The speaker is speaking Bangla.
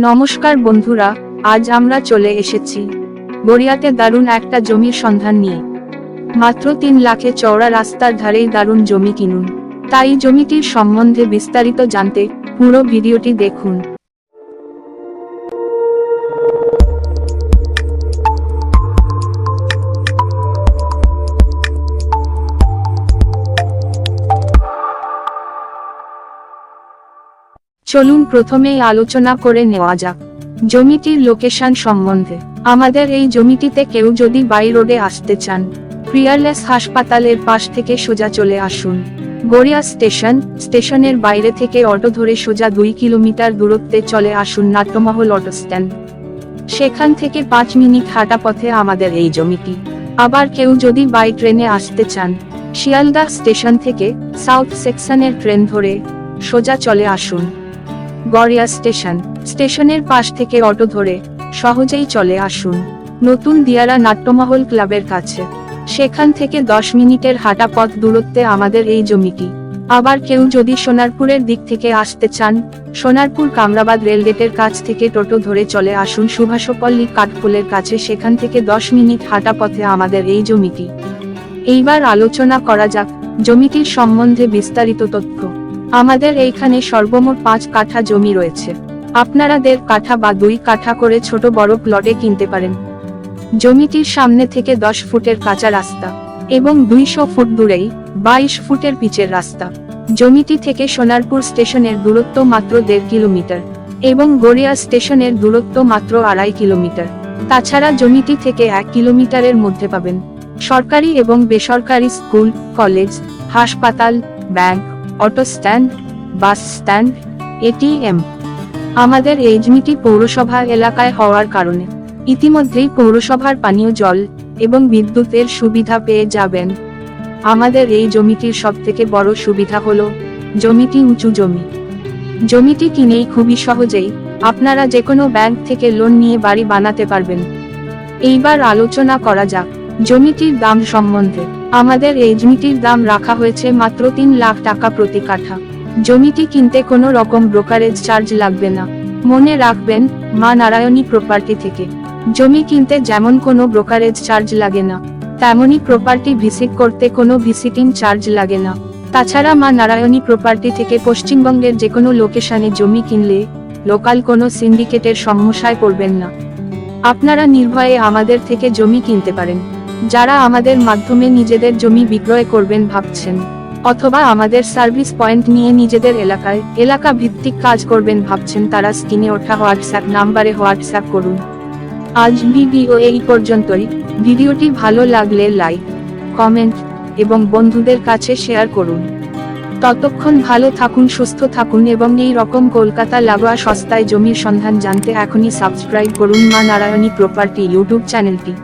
নমস্কার বন্ধুরা, আজ আমরা চলে এসেছি গড়িয়াতে দারুণ একটা জমির সন্ধান নিয়ে। মাত্র 3 লাখে চওড়া রাস্তার ধারেই দারুণ জমি কিনুন। তাই জমিটির সম্বন্ধে বিস্তারিত জানতে পুরো ভিডিওটি দেখুন। চলুন প্রথমেই আলোচনা করে নেওয়া যাক জমিটির লোকেশন সম্বন্ধে। আমাদের এই জমিটিতে কেউ যদি বাই রোডে আসতে চান, পিয়ারলেস হাসপাতালের পাশ থেকে সোজা চলে আসুন। গড়িয়া স্টেশনের বাইরে থেকে অটো ধরে সোজা 2 কিলোমিটার দূরত্বে চলে আসুন নাট্যমহল অটো স্ট্যান্ড। সেখান থেকে 5 মিনিট হাঁটা পথে আমাদের এই জমিটি। আবার কেউ যদি বাই ট্রেনে আসতে চান, শিয়ালদা স্টেশন থেকে সাউথ সেকশনের ট্রেন ধরে সোজা চলে আসুন গড়িয়া স্টেশনের পাশ থেকে অটো ধরে সহজেই চলে আসুন নতুন দিয়ারা নাট্যমহল ক্লাবের কাছে। সেখান থেকে 10 মিনিটের হাঁটা পথ দূরত্বে আমাদের এই জমিটি। আবার কেউ যদি সোনারপুরের দিক থেকে আসতে চান, সোনারপুর কামরাবাদ রেলগেটের কাছ থেকে টোটো ধরে চলে আসুন সুভাষপল্লী কাঠপোলের কাছে। সেখান থেকে 10 মিনিট হাঁটা পথে আমাদের এই জমিটি। এইবার আলোচনা করা যাক জমিটির সম্বন্ধে বিস্তারিত তথ্য। আমাদের এইখানে সর্বমোট 5 কাঠা জমি রয়েছে। আপনারা 1.5 কাঠা বা 2 কাঠা করে ছোট বড় প্লটে কিনতে পারেন। জমিটির সামনে থেকে 10 ফুটের কাঁচা রাস্তা এবং 200 ফুট দূরেই 22 ফুটের পিচের রাস্তা। জমিটি থেকে সোনারপুর স্টেশনের দূরত্ব মাত্র 1.5 কিলোমিটার এবং গড়িয়া স্টেশনের দূরত্ব মাত্র 2.5 কিলোমিটার। তাছাড়া জমিটি থেকে 1 কিলোমিটারের মধ্যে পাবেন সরকারি এবং বেসরকারি স্কুল, কলেজ, হাসপাতাল, bank, auto stand, bus stand, ATM. আমাদের এই জমিটি পৌরসভা এলাকায় হওয়ার কারণে ইতিমধ্যেই পৌরসভার পানীয় জল এবং বিদ্যুতের সুবিধা পেয়ে যাবেন। আমাদের এই জমিটির সবথেকে বড় সুবিধা হলো জমিটি উঁচু জমি। জমিটি কিনেই খুবই সহজেই আপনারা যে কোনো ব্যাংক থেকে লোন নিয়ে বাড়ি বানাতে পারবেন। এইবার আলোচনা করা যাক জমিটির দাম সম্বন্ধে। আমাদের এই জমিটির দাম রাখা হয়েছে মাত্র 3 লাখ টাকা প্রতি কাঠা। জমিটি কিনতে কোনো রকম ব্রোকারেজ চার্জ লাগবে না। মনে রাখবেন, মা নারায়ণী প্রপার্টি থেকে জমি কিনতে যেমন কোনো ব্রোকারেজ চার্জ লাগে না, তেমনি প্রপার্টি ভিজিট করতে কোনো ভিজিটিং চার্জ লাগে না। তাছাড়া মা নারায়ণী প্রপার্টি থেকে পশ্চিমবঙ্গের যে কোনো লোকেশনে জমি কিনলে লোকাল কোনো সিন্ডিকেটের সমস্যায় পড়বেন না। আপনারা নির্ভয়ে আমাদের থেকে জমি কিনতে পারেন। যারা আমাদের মাধ্যমে নিজেদের জমি বিক্রয় করবেন ভাবছেন, অথবা আমাদের সার্ভিস পয়েন্ট নিয়ে নিজেদের এলাকা ভিত্তিক কাজ করবেন ভাবছেন, তারা স্ক্রিনে ওঠা হোয়াটসঅ্যাপ নাম্বারে হোয়াটসঅ্যাপ করুন। আজ ভিডিও এই পর্যন্তই। ভিডিওটি ভালো লাগলে লাইক, কমেন্ট এবং বন্ধুদের কাছে শেয়ার করুন। ততক্ষণ ভালো থাকুন, সুস্থ থাকুন এবং এই রকম কলকাতা লাগোয়া সস্তায় জমির সন্ধান জানতে এখনই সাবস্ক্রাইব করুন মা নারায়ণী প্রপার্টি ইউটিউব চ্যানেলটি।